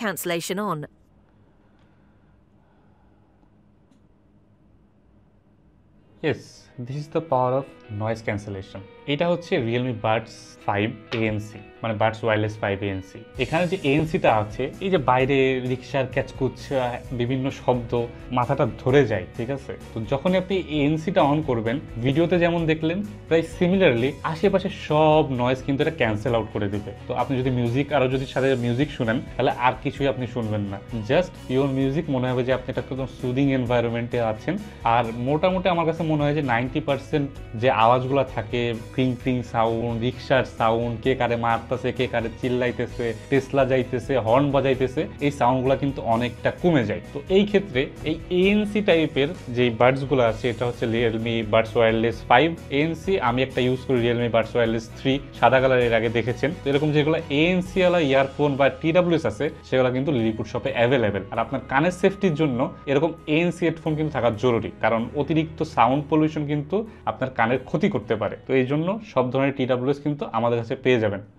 cancellation on. Yes, this is the power of noise cancellation. এটা হচ্ছে Realme Buds 5 ANC, মানে Buds Wireless 5 ANC। এখানে যে ANC-টা আছে, এই যে বাইরে রিক্সার ক্যাচকুচ বিভিন্ন শব্দ মাথাটা ধরে যায়, ঠিক আছে? তো যখনই আপনি ANC-টা অন করবেন, ভিডিওতে যেমন দেখলেন প্রায় সিমিলারলি আশেপাশে সব নয়েজ কিন্তু এটা ক্যান্সেল আউট করে দিবে। তো আপনি যদি সাথে মিউজিক শুনেন, তাহলে আর কিছুই আপনি শুনবেন না, জাস্ট পিওর মিউজিক। মনে হবে যে আপনি একটা একদম সুদিং এনভায়রনমেন্টে আছেন। আর মোটামুটি আমার কাছে মনে হয় যে 90% যে আওয়াজগুলো থাকে, ক্রিং ক্রিং সাউন্ড, রিক্সার সাউন্ড, কে কারে মারতেছে, কে কারে চিল্লাইতেছে, টেসলা যাইতেছে, হর্ন বাজাইতেছে, এই সাউন্ডগুলো কিন্তু অনেকটা কমে যায়। তো এই ক্ষেত্রে এই ANC টাইপের যে বাডসগুলো আছে, এটা হচ্ছে Realme Buds Wireless 5 ANC। আমি একটা ইউজ করি Realme Buds Wireless 3, সাদা কালারের আগে দেখেছেন। তো এরকম যেগুলো ANC ওয়ালা ইয়ারফোন বা TWS আছে, সেগুলো কিন্তু লিলিপুট শপে অ্যাভেলেবেল। আর আপনার কানের সেফটির জন্য এরকম ANC হেডফোন কিন্তু থাকা জরুরি, কারণ অতিরিক্ত সাউন্ড পলিউশন কিন্তু আপনার কানের ক্ষতি করতে পারে। তো এই জন্য সব ধরনের TWS কিন্তু আমাদের কাছে পেয়ে যাবেন।